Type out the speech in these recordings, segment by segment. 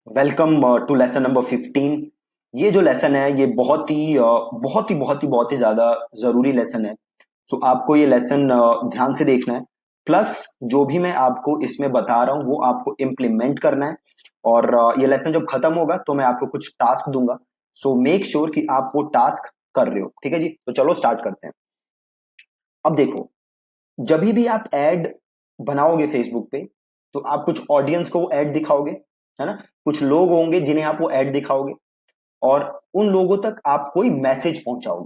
Welcome to lesson number 15। ये जो lesson है ये बहुत ही ज्यादा जरूरी लेसन है। सो आपको ये लेसन ध्यान से देखना है। प्लस जो भी मैं आपको इसमें बता रहा हूँ वो आपको इम्प्लीमेंट करना है। और ये लेसन जब खत्म होगा तो मैं आपको कुछ टास्क दूंगा। सो मेक श्योर कि आप वो टास्क कर रहे हो। ठीक है जी, तो चलो स्टार्ट करते हैं। अब देखो, जब भी आप एड बनाओगे फेसबुक पे तो आप कुछ ऑडियंस को वो एड दिखाओगे, है ना। कुछ लोग होंगे जिन्हें आप वो एड दिखाओगे और उन लोगों तक आप कोई मैसेज पहुंचाओगे।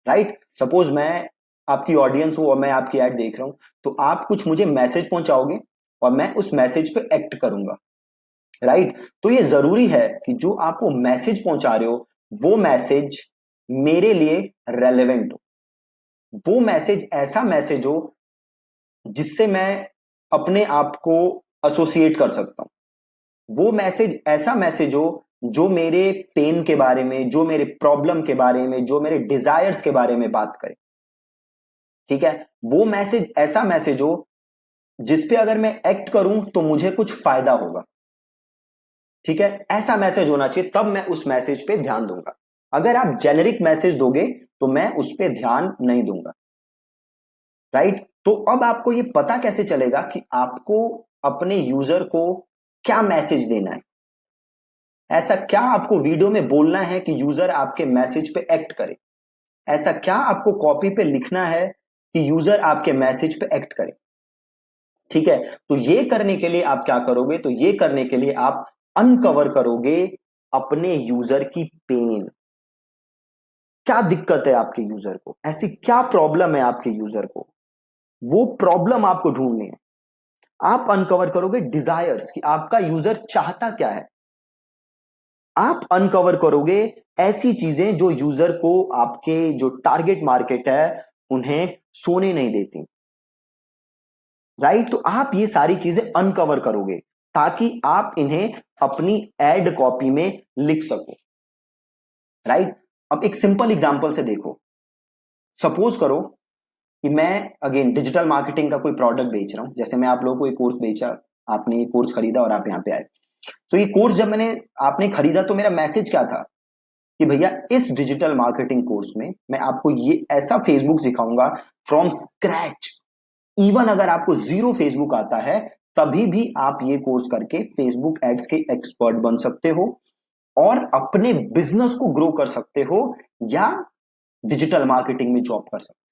राइट, सपोज मैं आपकी ऑडियंस हूं और मैं आपकी ऐड देख रहा हूं, तो आप कुछ मुझे मैसेज पहुंचाओगे और मैं उस मैसेज पे एक्ट करूंगा। राइट, तो ये जरूरी है कि जो आप वो मैसेज पहुंचा रहे हो वो मैसेज मेरे लिए रेलेवेंट हो। वो मैसेज ऐसा मैसेज हो जिससे मैं अपने आप को एसोसिएट कर सकता हूं। वो मैसेज ऐसा मैसेज हो जो मेरे पेन के बारे में, जो मेरे प्रॉब्लम के बारे में, जो मेरे डिजायर्स के बारे में बात करे। ठीक है, वो मैसेज ऐसा मैसेज हो जिसपे अगर मैं एक्ट करूं तो मुझे कुछ फायदा होगा। ठीक है, ऐसा मैसेज होना चाहिए, तब मैं उस मैसेज पे ध्यान दूंगा। अगर आप जेनेरिक मैसेज दोगे तो मैं उस पे ध्यान नहीं दूंगा। राइट, तो अब आपको ये पता कैसे चलेगा कि आपको अपने यूजर को क्या मैसेज देना है। ऐसा क्या आपको वीडियो में बोलना है कि यूजर आपके मैसेज पे एक्ट करे। ऐसा क्या आपको कॉपी पे लिखना है कि यूजर आपके मैसेज पे एक्ट करे। ठीक है, तो ये करने के लिए आप क्या करोगे, तो ये करने के लिए आप अनकवर करोगे अपने यूजर की पेन। क्या दिक्कत है आपके यूजर को, ऐसी क्या प्रॉब्लम है आपके यूजर को, वो प्रॉब्लम आपको ढूंढनी है। आप अनकवर करोगे डिजायर्स कि आपका यूजर चाहता क्या है। आप अनकवर करोगे ऐसी चीजें जो यूजर को, आपके जो टारगेट मार्केट है, उन्हें सोने नहीं देती। राइट, तो आप ये सारी चीजें अनकवर करोगे ताकि आप इन्हें अपनी एड कॉपी में लिख सको। राइट, अब एक सिंपल एग्जांपल से देखो। सपोज करो कि मैं अगेन डिजिटल मार्केटिंग का कोई प्रोडक्ट बेच रहा हूं। जैसे मैं आप लोगों को एक कोर्स बेचा, आपने ये कोर्स खरीदा और आप यहां पे आए। तो ये कोर्स जब आपने खरीदा तो मेरा मैसेज क्या था कि भैया इस डिजिटल मार्केटिंग कोर्स में मैं आपको ये ऐसा फेसबुक सिखाऊंगा फ्रॉम स्क्रैच। इवन अगर आपको जीरो फेसबुक आता है तभी भी आप ये कोर्स करके फेसबुक एड्स के एक्सपर्ट बन सकते हो और अपने बिजनेस को ग्रो कर सकते हो या डिजिटल मार्केटिंग में जॉब कर सकते हो।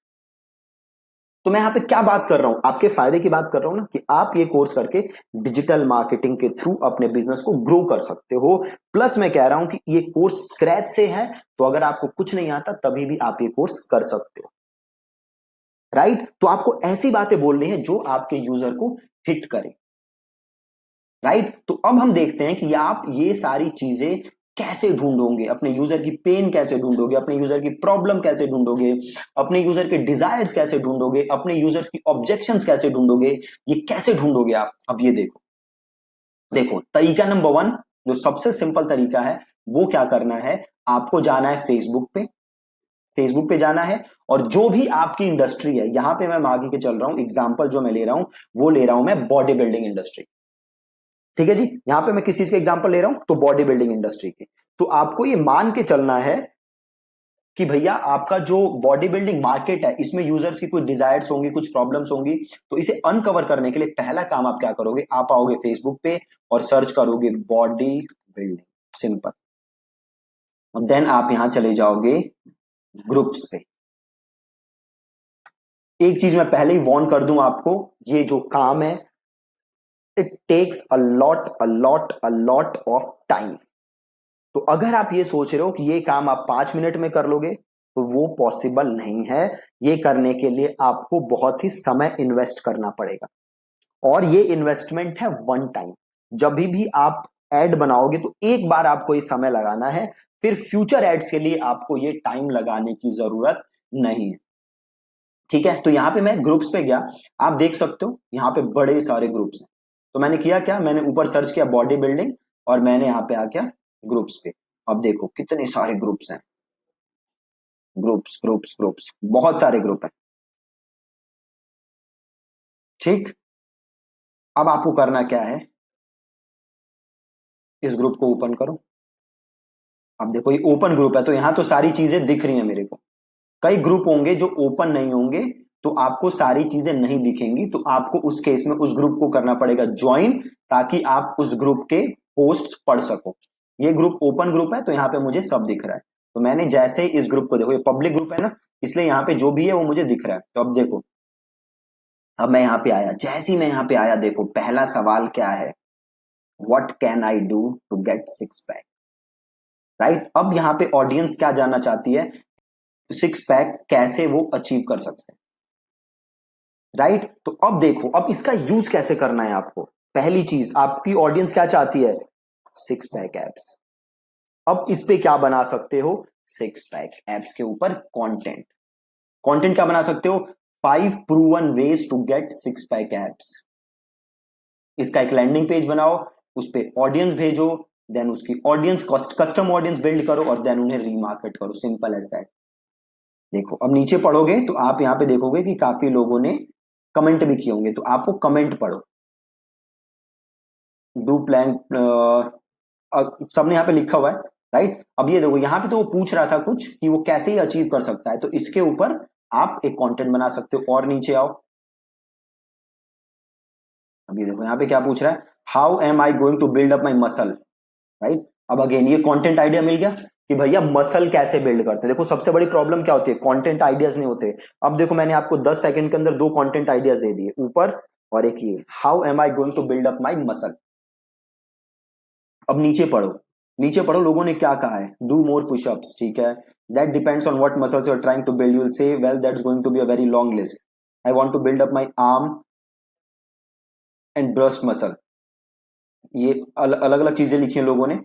तो मैं यहां पे क्या बात कर रहा हूं, आपके फायदे की बात कर रहा हूं ना, कि आप ये कोर्स करके डिजिटल मार्केटिंग के थ्रू अपने बिजनेस को ग्रो कर सकते हो। प्लस मैं कह रहा हूं कि ये कोर्स स्क्रैच से है, तो अगर आपको कुछ नहीं आता तभी भी आप ये कोर्स कर सकते हो। राइट, तो आपको ऐसी बातें बोलनी है जो आपके यूजर को हिट करे। राइट, तो अब हम देखते हैं कि आप ये सारी चीजें कैसे ढूंढोगे, अपने यूजर की पेन कैसे ढूंढोगे, अपने यूजर की प्रॉब्लम कैसे ढूंढोगे, अपने यूजर के डिजायर्स कैसे ढूंढोगे, अपने यूजर्स की ऑब्जेक्शंस कैसे ढूंढोगे। ये कैसे ढूंढोगे आप, अब ये देखो। देखो, तरीका नंबर 1, जो सबसे सिंपल तरीका है, वो क्या करना है, आपको जाना है फेसबुक पे। फेसबुक पे जाना है और जो भी आपकी इंडस्ट्री है, यहां पे मैं आगे के चल रहा हूं, एग्जांपल जो मैं ले रहा हूं वो ले रहा हूं मैं बॉडी बिल्डिंग इंडस्ट्री। ठीक है जी, यहां पे मैं किस चीज का एग्जांपल ले रहा हूं, तो बॉडी बिल्डिंग इंडस्ट्री की। तो आपको ये मान के चलना है कि भैया आपका जो बॉडी बिल्डिंग मार्केट है इसमें यूजर्स की कुछ डिजायर्स होंगी, कुछ प्रॉब्लम्स होंगी। तो इसे अनकवर करने के लिए पहला काम आप क्या करोगे, आप आओगे फेसबुक पे और सर्च करोगे बॉडी बिल्डिंग, सिंपल। और देन आप यहां चले जाओगे ग्रुप्स पे। एक चीज मैं पहले ही वार्न कर दूं आपको, ये जो काम है it takes a lot of time. तो अगर आप ये सोच रहे हो कि ये काम आप 5 मिनट में कर लोगे तो वो पॉसिबल नहीं है। ये करने के लिए आपको बहुत ही समय इन्वेस्ट करना पड़ेगा और ये इन्वेस्टमेंट है वन टाइम। जब भी आप एड बनाओगे तो एक बार आपको ये समय लगाना है, फिर फ्यूचर एड्स के लिए आपको ये टाइम लगाने की जरूरत नहीं है। ठीक है, तो यहां पे मैं ग्रुप्स पे गया, आप देख सकते हो यहां पे बड़े सारे ग्रुप्स हैं। तो मैंने किया क्या, मैंने ऊपर सर्च किया बॉडी बिल्डिंग और मैंने यहां पे आ गया ग्रुप्स पे। अब देखो कितने सारे ग्रुप्स हैं, ग्रुप्स ग्रुप्स ग्रुप्स, बहुत सारे ग्रुप हैं। ठीक, अब आपको करना क्या है, इस ग्रुप को ओपन करो। अब देखो ये ओपन ग्रुप है तो यहां तो सारी चीजें दिख रही हैं मेरे को। कई ग्रुप होंगे जो ओपन नहीं होंगे तो आपको सारी चीजें नहीं दिखेंगी, तो आपको उस केस में उस ग्रुप को करना पड़ेगा ज्वाइन, ताकि आप उस ग्रुप के पोस्ट पढ़ सको। ये ग्रुप ओपन ग्रुप है तो यहाँ पे मुझे सब दिख रहा है। तो मैंने जैसे ही इस ग्रुप को, देखो ये पब्लिक ग्रुप है ना, इसलिए यहाँ पे जो भी है वो मुझे दिख रहा है। तो अब देखो, अब मैं यहाँ पे आया, जैसे ही मैं यहाँ पे आया देखो पहला सवाल क्या है, what can I do to get six pack. Right, अब यहाँ पे ऑडियंस क्या जानना चाहती है, सिक्स पैक कैसे वो अचीव कर सकते हैं। राइट, तो अब देखो अब इसका यूज कैसे करना है आपको। पहली चीज, आपकी ऑडियंस क्या चाहती है, सिक्स पैक एप्स। अब इस पे क्या बना सकते हो, सिक्स पैक एप्स के ऊपर कंटेंट। कंटेंट क्या बना सकते हो, 5 proven ways to get six pack abs. इसका एक लैंडिंग पेज बनाओ, उस पे ऑडियंस भेजो, देन उसकी ऑडियंस कस्टम ऑडियंस बिल्ड करो और देन उन्हें रीमार्केट करो, सिंपल एज दैट। देखो अब नीचे पढ़ोगे तो आप यहां पे देखोगे कि काफी लोगों ने कमेंट भी किए होंगे, तो आपको कमेंट पढ़ो। डू प्लान, सबने यहाँ पे लिखा हुआ है। राइट, अब ये देखो यहाँ पे तो वो पूछ रहा था कुछ कि वो कैसे ही अचीव कर सकता है, तो इसके ऊपर आप एक कंटेंट बना सकते हो। और नीचे आओ, अब ये देखो यहाँ पे क्या पूछ रहा है, how am I going to build up my muscle. Right, अब अगेन ये कंटेंट आइडिया मिल गया कि भैया मसल कैसे बिल्ड करते हैं। देखो सबसे बड़ी प्रॉब्लम क्या होती है, कंटेंट आइडियाज नहीं होते। अब देखो मैंने आपको 10 सेकंड के अंदर 2 कंटेंट आइडियाज दे दिए, ऊपर और एक ये, how am I going to build up my muscle. अब नीचे पढ़ो, नीचे पढ़ो लोगों ने क्या कहा है, डू मोर पुशअप्स। ठीक है, that depends on what muscles you are trying to build, you will say well that's going to be a very long list. I want to build up my arm and breast muscle. ये अलग अलग चीजें लिखी हैं लोगों ने।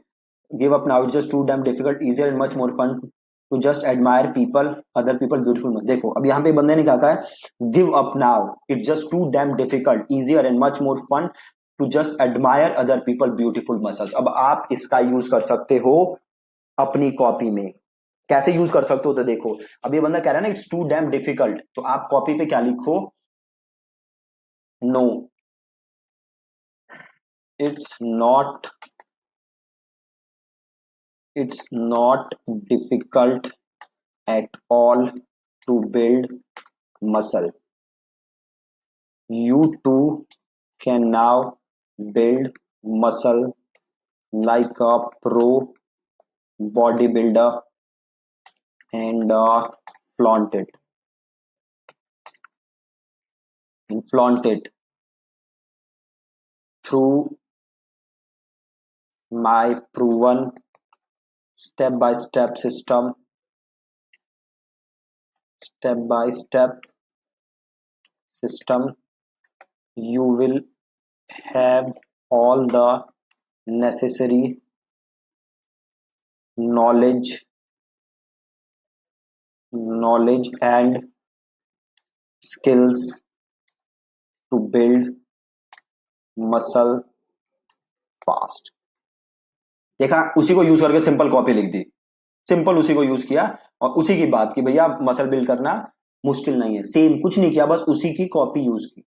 Give up now, it's just too damn difficult, easier and much more fun to just admire people, other people beautiful. देखो अब यहाँ पे बंदे ने क्या कहा है, give up now, it's just too damn difficult, easier and much more fun to just admire other people beautiful muscles. अब आप इसका यूज कर सकते हो अपनी कॉपी में। कैसे यूज कर सकते हो, तो देखो अब ये बंदा कह रहा है ना इट्स टू डैम डिफिकल्ट, तो आप कॉपी पे क्या लिखो, no it's not, it's not difficult at all to build muscle. You too can now build muscle like a pro bodybuilder and flaunt it and flaunt it through my proven step by step system, step by step system. You will have all the necessary knowledge and skills to build muscle fast। देखा, उसी को use करके simple copy लिख दी, simple उसी को use किया और उसी की बात की, भैया मसल बिल्ड करना मुश्किल नहीं है, सेम कुछ नहीं किया, बस उसी की कॉपी यूज की।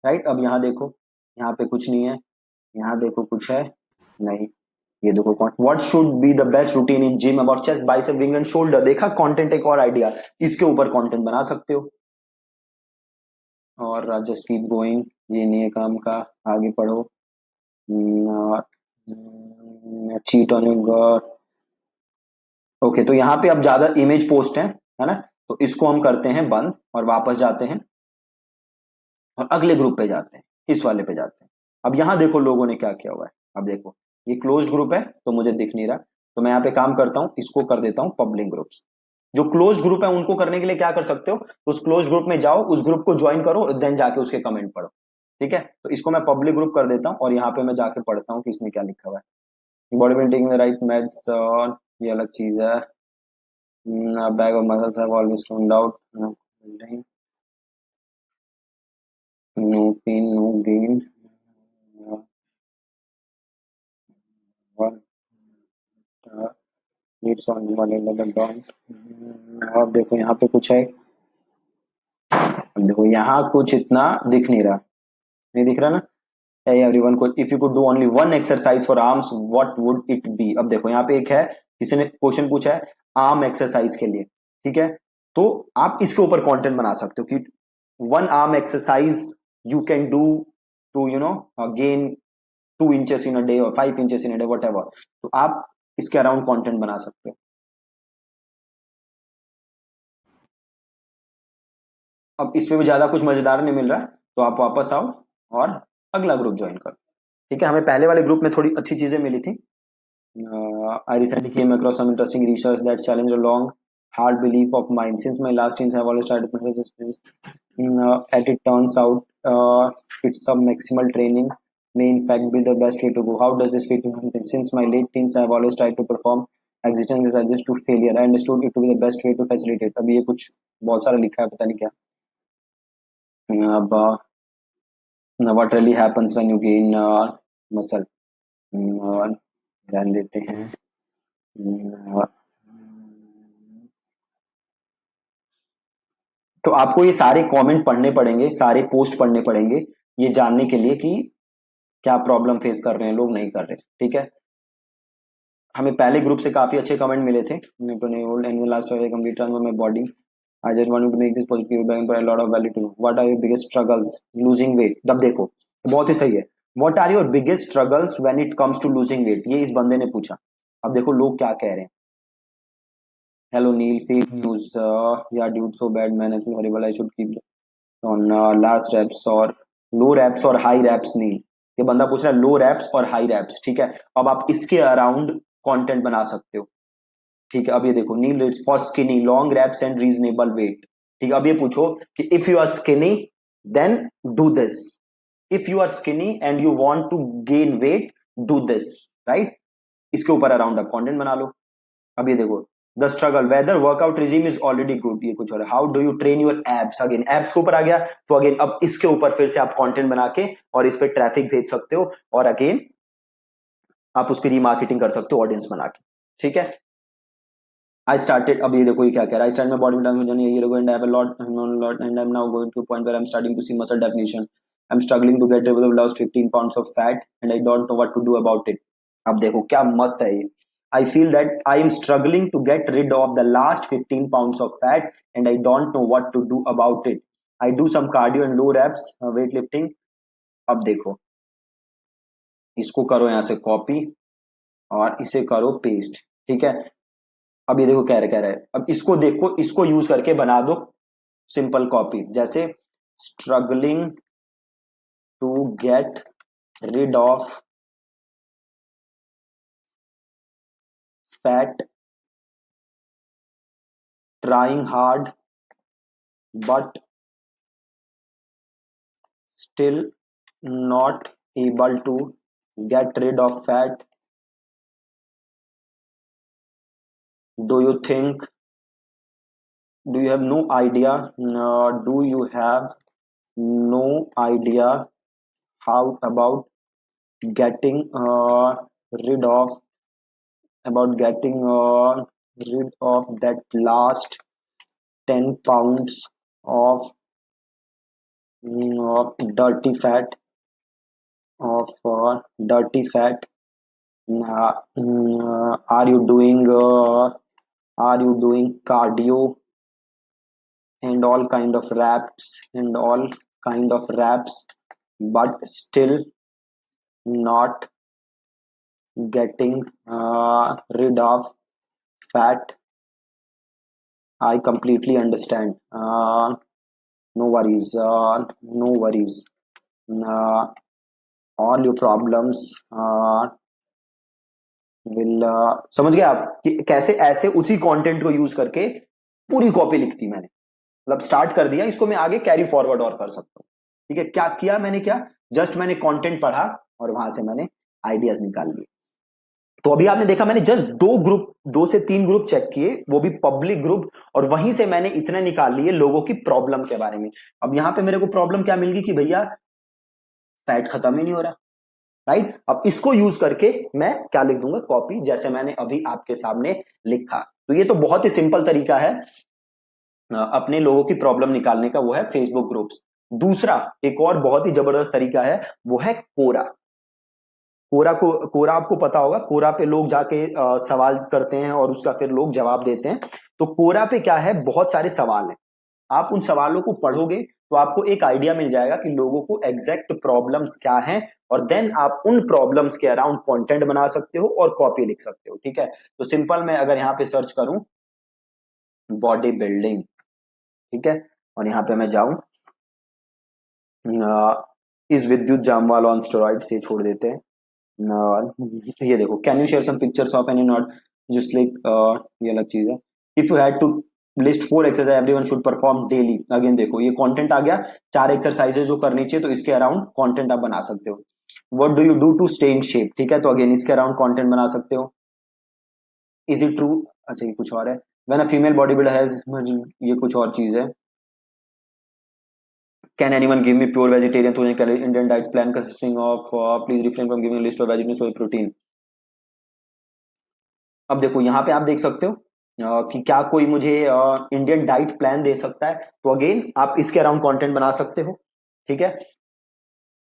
राइट, अब यहाँ देखो, यहाँ पे कुछ नहीं है, यहाँ देखो कुछ है नहीं, ये देखो कौन, what should be the best routine in gym about chest bicep wing and shoulder. देखा कंटेंट, एक और आइडिया, इसके ऊपर कंटेंट बना सकते हो। और जस्ट कीप गोइंग, ये नहीं है काम का, आगे पढ़ो। चीट ऑन योर, ओके, तो यहाँ पे अब ज्यादा इमेज पोस्ट है ना, तो इसको हम करते हैं बंद और वापस जाते हैं और अगले ग्रुप पे जाते हैं, इस वाले पे जाते हैं। अब यहाँ देखो लोगों ने क्या किया हुआ है, अब देखो ये क्लोज्ड ग्रुप है तो मुझे दिख नहीं रहा, तो मैं यहाँ पे काम करता हूँ, इसको कर देता हूँ पब्लिक ग्रुप्स। जो क्लोज ग्रुप है उनको करने के लिए क्या कर सकते हो, तो उस क्लोज ग्रुप में जाओ, उस ग्रुप को ज्वाइन करो, देन जाके उसके कमेंट पढ़ो। ठीक है, तो इसको मैं पब्लिक ग्रुप कर देता हूँ और यहाँ पे मैं जाके पढ़ता हूँ कि इसमें क्या लिखा हुआ है। Body building the right meds, और ये अलग चीज है। Bag of muscles have always turned out, no pain no gain, needs on one and down. अब देखो यहाँ पे कुछ है, अब देखो यहाँ कुछ इतना दिख नहीं रहा, नहीं दिख रहा ना, hey everyone, if you could do only one exercise for arms, what would it be? अब देखो यहाँ पे एक है, किसी ने क्वेश्चन पूछा है आर्म एक्सरसाइज के लिए, ठीक है, तो आप इसके ऊपर कंटेंट बना सकते हो कि one arm exercise you can do to gain 2 inches in a day और 5 inches in a day, whatever, तो आप इसके अराउंड कंटेंट बना सकते हो। अब इसमें भी ज्यादा कुछ मजेदार नहीं मिल रहा है, तो आप वापस आओ और अगला ग्रुप ज्वाइन करो, ठीक है। हमें पहले वाले ग्रुप में थोड़ी अच्छी चीजें मिली थी। I recently came across some interesting research that challenged a long hard belief of mine. Since my last teens, I've always tried to practice this things. As it turns out, it's some maximal training may in fact be the best way to go. How does this fit into things? Since my late teens, I've always tried to perform existing exercises to failure. I understood it to be the best way to facilitate. अभी ये कुछ बहुत सारा लिखा है, पता नहीं क्या। अब what really happens when you gain muscle? ध्यान देते हैं। तो आपको ये सारे कमेंट पढ़ने पड़ेंगे, सारे पोस्ट पढ़ने पड़ेंगे, ये जानने के लिए कि क्या प्रॉब्लम फेस कर रहे हैं लोग, नहीं कर रहे, ठीक है। हमें पहले ग्रुप से काफी अच्छे कमेंट मिले थे। I just wanted to make this positive feedback and provide a lot of value to you. What are your biggest struggles losing weight? अब देखो बहुत ही सही है। What are your biggest struggles when it comes to losing weight? ये इस बंदे ने पूछा। अब देखो लोग क्या कह रहे हैं। Hello Neil, fake news. Yeah, dude, so bad man. It's horrible. I should keep on large reps or low reps or high reps. Neil, ये बंदा पूछ रहा है लो reps और high reps, ठीक है। अब आप इसके अराउंड कंटेंट बना सकते हो, ठीक है। अब ये देखो Neil it's for skinny long wraps and reasonable weight, ठीक है। अब ये पूछो कि if you are skinny then do this, if you are skinny and you want to gain weight do this, right. इसके ऊपर अराउंड आप कंटेंट बना लो। अब ये देखो the struggle whether workout regime is already good, ये कुछ और है। How do you train your abs, again abs के ऊपर आ गया, तो अगेन अब इसके ऊपर फिर से आप कंटेंट बना के और इस पे ट्रैफिक भेज सकते हो और अगेन आप उसकी रीमार्केटिंग कर सकते हो ऑडियंस बना के, ठीक है। I started, अब ये देखो ये क्या कह रहा है, I started my bodybuilding journey a year ago and I have a lot, and I'm now going to a point where I'm starting to see muscle definition. I'm struggling to get rid of the last 15 pounds of fat and I don't know what to do about it. अब देखो क्या मस्त है ये। I feel that I am struggling to get rid of the last 15 pounds of fat and I don't know what to do about it. I do some cardio and low reps weightlifting. अब देखो इसको करो यहाँ से copy और इसे करो paste, ठीक है। अब ये देखो कह रहे हैं, अब इसको देखो, इसको यूज करके बना दो सिंपल कॉपी, जैसे struggling to get rid of fat, trying hard but still not able to get rid of fat, do you think, do you have no idea, do you have no idea how about getting rid of getting rid of that last 10 pounds of dirty fat, dirty fat. Are you doing cardio and all kind of reps but still not getting rid of fat? I completely understand. No worries, no worries. All your problems will समझ गए आप कि कैसे ऐसे उसी content को use करके पूरी कॉपी लिखती मैंने, मतलब स्टार्ट कर दिया, इसको मैं आगे कैरी फॉरवर्ड और कर सकता हूँ, ठीक है। क्या किया मैंने, क्या जस्ट मैंने कंटेंट पढ़ा और वहां से मैंने आइडियाज निकाल लिए। तो अभी आपने देखा मैंने जस्ट 2 से 3 ग्रुप चेक किए, वो भी पब्लिक ग्रुप, और वहीं से मैंने इतने निकाल लिए लोगों की प्रॉब्लम के बारे में। अब यहां पे मेरे को प्रॉब्लम क्या मिल गई कि भैया फैट खत्म ही नहीं हो रहा, राइट। अब इसको यूज करके मैं क्या लिख दूंगा, कॉपी, जैसे मैंने अभी आपके सामने लिखा। तो ये तो बहुत ही सिंपल तरीका है अपने लोगों की प्रॉब्लम निकालने का, वो है फेसबुक ग्रुप्स। दूसरा एक और बहुत ही जबरदस्त तरीका है, वो है कोरा। कोरा आपको पता होगा, कोरा पे लोग जाके सवाल करते हैं और उसका फिर लोग जवाब देते हैं। तो कोरा पे क्या है, बहुत सारे सवाल हैं। आप उन सवालों को पढ़ोगे तो आपको एक आइडिया मिल जाएगा कि लोगों को एग्जैक्ट प्रॉब्लम्स क्या हैं, और देन आप उन प्रॉब्लम्स के अराउंड कंटेंट बना सकते हो और कॉपी लिख सकते हो। ठीक है, तो सिंपल मैं अगर यहाँ पे सर्च करूं बॉडी बिल्डिंग, ठीक है, और यहाँ पे मैं जाऊं इस विद्युत जामवाल ऑन स्टेरॉइड से छोड़ देते हैं। ये देखो, can you share some pictures of any not just like, ये अलग चीज है। If you had to list 4 exercise everyone should perform daily, again देखो ये कंटेंट आ गया, 4 एक्सरसाइजेज जो करनी चाहिए, तो इसके अराउंड कंटेंट आप बना सकते हो। What do you do to stay in shape, ठीक है, तो अगेन इसके अराउंड कंटेंट बना सकते हो। इज इट ट्रू, अच्छा ये कुछ और है। When a female bodybuilder has, ये कुछ और चीज है। Can anyone give me pure vegetarian तो Indian diet plan consisting of, please refrain from giving list of vegetarian soy protein. अब देखो यहाँ पे आप देख सकते हो कि क्या कोई मुझे इंडियन डाइट प्लान दे सकता है, तो अगेन आप इसके अराउंड कंटेंट बना सकते हो। ठीक है,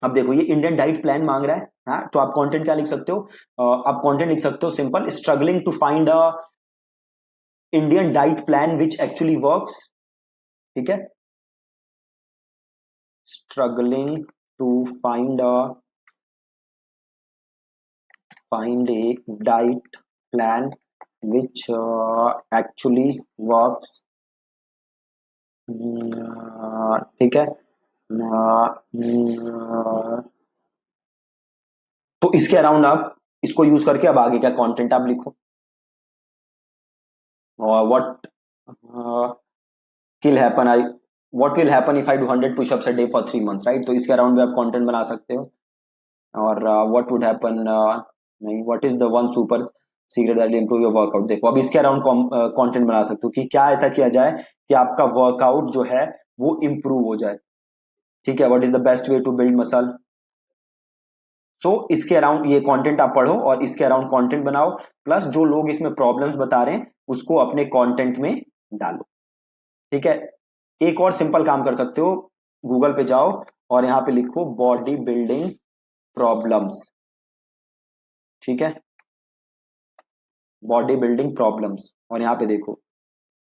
अब देखो ये इंडियन डाइट प्लान मांग रहा है, हाँ, तो आप कंटेंट क्या लिख सकते हो, आप कंटेंट लिख सकते हो simple, struggling to find a Indian diet plan which actually works. ठीक है, स्ट्रगलिंग टू फाइंड a diet plan which actually works। ठीक है, तो इसके अराउंड आप इसको यूज करके अब आगे क्या कंटेंट आप लिखो। और kill happen I what will happen if I do 100 push-ups a day for 3 month, right, तो इसके अराउंड भी आप कंटेंट बना सकते हो। और व्हाट वुड हैपन, नहीं, what is the one super secret that will improve your workout, देखो अब इसके अराउंड कंटेंट बना सकते हो कि क्या ऐसा किया जाए कि आपका वर्कआउट जो है वो इंप्रूव हो जाए। ठीक है, what is the best way to build muscle. So इसके अराउंड ये कंटेंट आप पढ़ो और इसके अराउंड कंटेंट बनाओ, प्लस जो लोग इसमें प्रॉब्लम्स बता रहे हैं उसको अपने कंटेंट में डालो। ठीक है, एक और सिंपल काम कर सकते हो, गूगल पे जाओ और यहाँ पे लिखो बॉडी बिल्डिंग प्रॉब्लम्स। ठीक है, बॉडी बिल्डिंग प्रॉब्लम्स, और यहाँ पे देखो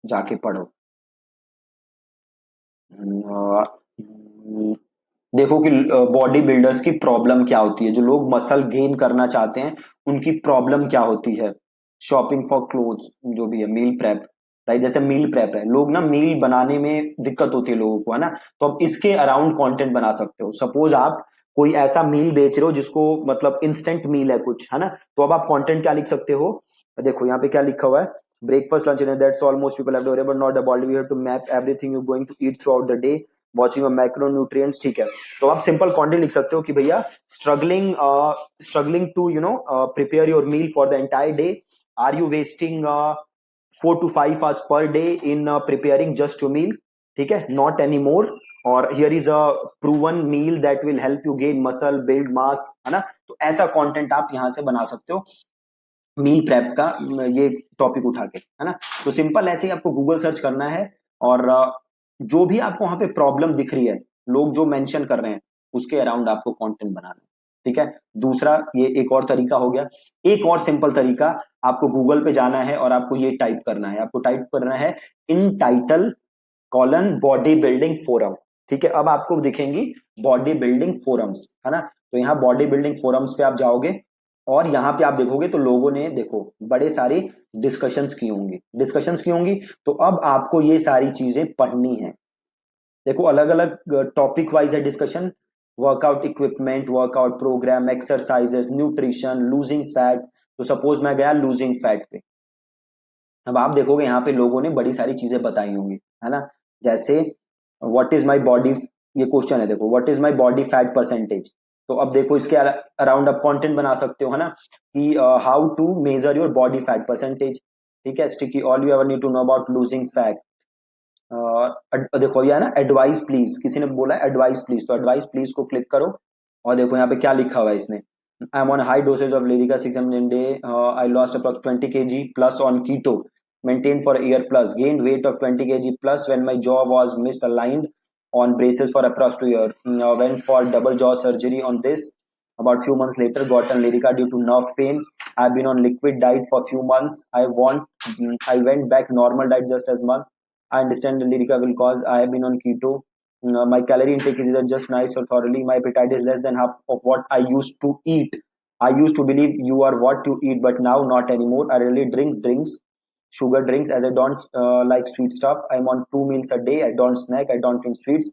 जाके पढ़ो। देखो कि बॉडी बिल्डर्स की प्रॉब्लम क्या होती है, जो लोग मसल गेन करना चाहते हैं उनकी प्रॉब्लम क्या होती है। शॉपिंग फॉर क्लोथ्स, जो भी है, मील प्रेप, राइट, जैसे मील प्रेप है, लोग ना मील बनाने में दिक्कत होती है लोगों को, है ना, तो अब इसके अराउंड कंटेंट बना सकते हो। सपोज आप कोई ऐसा मील बेच रहे हो जिसको मतलब इंस्टेंट मील है कुछ, है ना, तो अब आप कंटेंट क्या लिख सकते हो, देखो यहाँ पे क्या लिखा हुआ है, breakfast lunch dinner that's all most people have to, but not the body, we have to map everything you going to eat throughout the day, watching macronutrients. ठीक है, तो आप सिंपल कंटेंट लिख सकते हो कि भैया struggling to prepare your meal for the entire day, are you wasting 4 to 5 hours per day in preparing just your meal, ठीक है, नॉट एनी मोर, और here is a proven meal that will help you gain muscle build mass, है ना, तो ऐसा कंटेंट आप यहां से बना सकते हो मील प्रेप का, ये टॉपिक उठा के, है ना। तो सिंपल ऐसे ही आपको गूगल सर्च करना है और जो भी आपको वहां पे प्रॉब्लम दिख रही है, लोग जो मेंशन कर रहे हैं उसके अराउंड आपको कंटेंट बनाना है। ठीक है, दूसरा ये एक और तरीका हो गया। एक और सिंपल तरीका, आपको गूगल पे जाना है और आपको ये टाइप करना है, आपको टाइप करना है इन title colon body building forum. ठीक है, अब आपको दिखेंगी बॉडी बिल्डिंग फोरम्स, है ना, तो यहाँ बॉडी बिल्डिंग फोरम्स पे आप जाओगे और यहाँ पे आप देखोगे तो लोगों ने देखो बड़े सारे डिस्कशंस की होंगी, तो अब आपको ये सारी चीजें पढ़नी है। देखो अलग अलग टॉपिक वाइज है discussion, workout equipment, workout program, exercises, nutrition, losing fat, तो सपोज मैं गया लूजिंग फैट पे, अब आप देखोगे यहाँ पे लोगों ने बड़ी सारी चीजें बताई होंगी, है ना, जैसे व्हाट इज माई बॉडी, ये क्वेश्चन है, देखो what is my body fat percentage, तो अब देखो इसके अराउंड आप कंटेंट बना सकते हो, है ना, कि how to measure your body fat percentage. ठीक है, sticky all you ever need to know about losing fat. देखो ये है ना, एडवाइस प्लीज, किसी ने बोला एडवाइस प्लीज, तो एडवाइस प्लीज को क्लिक करो और देखो यहाँ पे क्या लिखा हुआ है इसने, I am on high dosage of Lyrica 600 day, I lost approx 20 kg plus on keto, maintained for a year plus, gained weight of 20 kg plus when my jaw was misaligned, on braces for approx 2 year. Went for double jaw surgery on this. About few months later, got on Lyrica due to nerve pain. I've been on liquid diet for few months. I went back normal diet just as month. I understand the Lyrica will cause. I have been on keto. My calorie intake is either just nice or thoroughly. My appetite is less than half of what I used to eat. I used to believe you are what you eat, but now not anymore. I really drink drinks, sugar drinks, as I don't like sweet stuff. I'm on 2 meals a day. I don't snack. I don't drink sweets.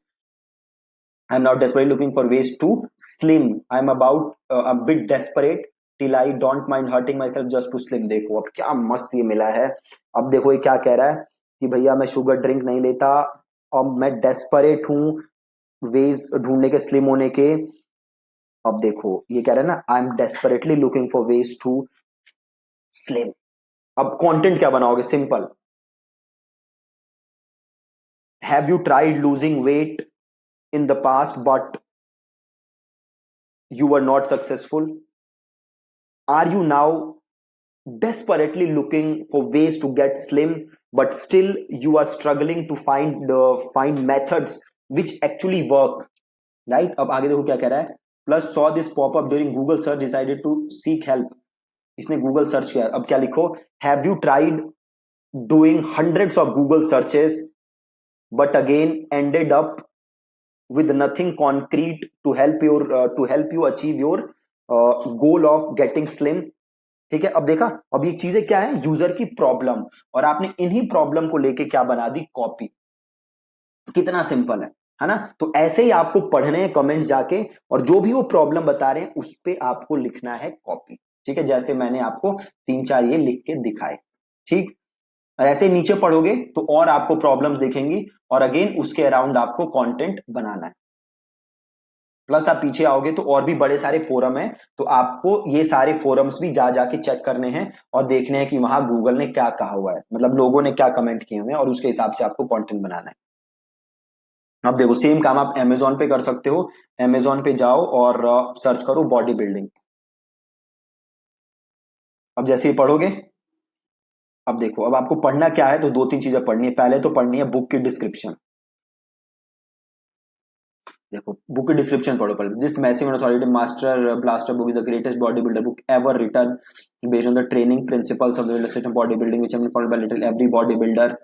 I'm now desperately looking for ways to slim. I'm about a bit desperate till I don't mind hurting myself just to slim. देखो अब क्या मस्त ये मिला है. अब देखो ये क्या कह रहा है कि भैया मैं शुगर ड्रिंक नहीं लेता और मैं डेस्परेट हूँ वेज ढूंढने के स्लिम होने के. अब देखो ये कह रहा है ना, I am desperately looking for ways to slim. अब कंटेंट क्या बनाओगे? Simple. Have you tried losing weight in the past but you were not successful? Are you now desperately looking for ways to get slim but still you are struggling to find methods which actually work, right? अब आगे देखो क्या कह रहा है. Plus saw this pop up during Google search, decided to seek help. इसने Google search किया. अब क्या लिखो? Have you tried doing hundreds of Google searches but again ended up with nothing concrete to help you achieve your goal of getting slim? ठीक है. अब देखा, अब ये चीजें क्या है? यूजर की प्रॉब्लम, और आपने इन्हीं प्रॉब्लम को लेके क्या बना दी? कॉपी. कितना सिंपल है ना? तो ऐसे ही आपको पढ़ने हैं कमेंट जाके, और जो भी वो प्रॉब्लम बता रहे हैं उस पे आपको लिखना है कॉपी. ठीक है, जैसे मैंने आपको 3-4 ये लिख के दिखाए. ठीक. और ऐसे नीचे पढ़ोगे तो और आपको प्रॉब्लम्स दिखेंगी, और अगेन उसके अराउंड आपको कंटेंट बनाना है. प्लस आप पीछे आओगे तो और भी बड़े सारे फोरम हैं, तो आपको ये सारे फोरम्स भी जा जाके चेक करने हैं और देखने हैं कि वहां गूगल ने क्या कहा हुआ है, मतलब लोगों ने क्या कमेंट किए हुए हैं, और उसके हिसाब से आपको कंटेंट बनाना है. अब देखो सेम काम आप अमेजोन पे कर सकते हो. अमेजोन पे जाओ और सर्च करो बॉडी बिल्डिंग. अब जैसे ही पढ़ोगे, अब देखो अब आपको पढ़ना क्या है, तो 2-3 चीजें पढ़नी है. पहले तो पढ़नी है बुक की डिस्क्रिप्शन. देखो बुक की डिस्क्रिप्शन पढ़ो पहले. This massive authority master blaster book is the greatest body builder book ever written based on the training principles of the illustrative body building which have been followed by little every body builder.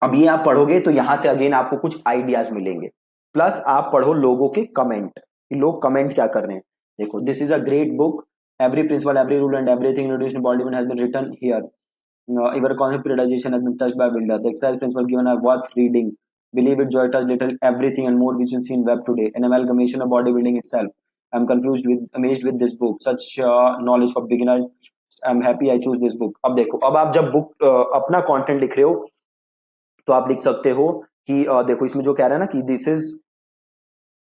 अब ये आप पढ़ोगे तो यहां से again आपको कुछ ideas मिलेंगे. प्लस आप पढ़ो लोगों के कमेंट, लोग कमेंट क्या कर रहे हैं. देखो this is a great book, every principle every rule and everything introduced in body building has been written here. Even concept periodization has been touched by builder. The exercise principle given are worth reading. Believe it, joy touch little everything and more which you see in web today. An amalgamation of bodybuilding itself. I'm amazed with this book. Such knowledge for beginner. I'm happy I choose this book. अब देखो, अब आप जब book अपना content लिख रहे हो तो आप लिख सकते हो कि देखो इसमें जो कह रहा है ना कि दिस इज,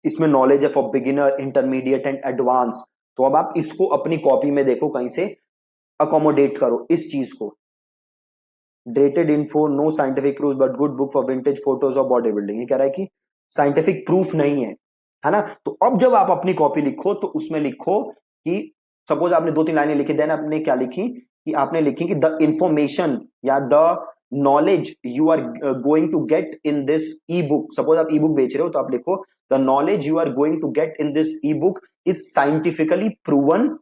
इसमें नॉलेज है for beginner, intermediate and advance. तो अब आप इसको अपनी कॉपी में देखो कहीं से अकोमोडेट करो इस चीज को. Dated info, no scientific proof but good book for vintage photos of body building. ये कह रहा है कि साइंटिफिक प्रूफ नहीं है ना? तो अब जब आप अपनी कॉपी लिखो तो उसमें लिखो कि सपोज आपने 2-3 लाइनें लिखी, देन आपने क्या लिखी कि आपने लिखी कि द इंफॉर्मेशन या the knowledge you are going to get in this ebook. Suppose आप ई बुक बेच रहे हो तो आप लिखो the knowledge you are going to get in this ebook is scientifically proven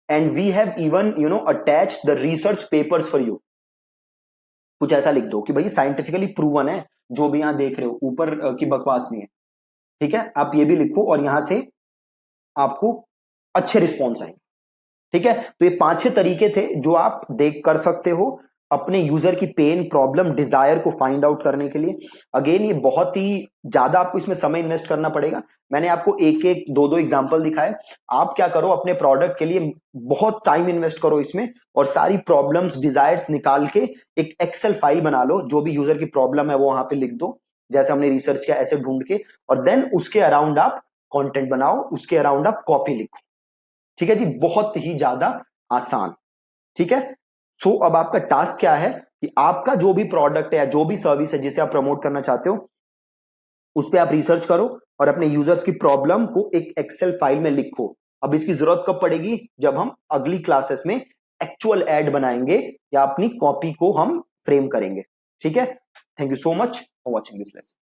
and we have even attached the research papers for you. कुछ ऐसा लिख दो कि भाई साइंटिफिकली प्रूवन है जो भी यहां देख रहे हो, ऊपर की बकवास नहीं है. ठीक है, आप ये भी लिखो और यहां से आपको अच्छे रिस्पॉन्स आएंगे. ठीक है, तो ये 5-6 तरीके थे जो आप देख कर सकते हो अपने यूजर की पेन, प्रॉब्लम, डिजायर को फाइंड आउट करने के लिए. अगेन ये बहुत ही ज्यादा आपको इसमें समय इन्वेस्ट करना पड़ेगा. मैंने आपको 1-1, 2-2 एग्जांपल दिखाए. आप क्या करो, अपने प्रोडक्ट के लिए बहुत टाइम इन्वेस्ट करो इसमें, और सारी प्रॉब्लम्स, डिजायर्स निकाल के एक एक्सेल फाइल बना लो. जो भी यूजर की प्रॉब्लम है वो वहां पे लिख दो, जैसे हमने रिसर्च किया ऐसे ढूंढ के, और देन उसके अराउंड आप कंटेंट बनाओ, उसके अराउंड आप कॉपी लिखो. ठीक है जी, बहुत ही ज्यादा आसान. ठीक है, सो अब आपका टास्क क्या है कि आपका जो भी प्रोडक्ट है या जो भी सर्विस है जिसे आप प्रमोट करना चाहते हो उस पर आप रिसर्च करो और अपने यूजर्स की प्रॉब्लम को एक एक्सेल फाइल में लिखो. अब इसकी जरूरत कब पड़ेगी? जब हम अगली क्लासेस में एक्चुअल एड बनाएंगे या अपनी कॉपी को हम फ्रेम करेंगे. ठीक है, thank you so much. For watching this lesson.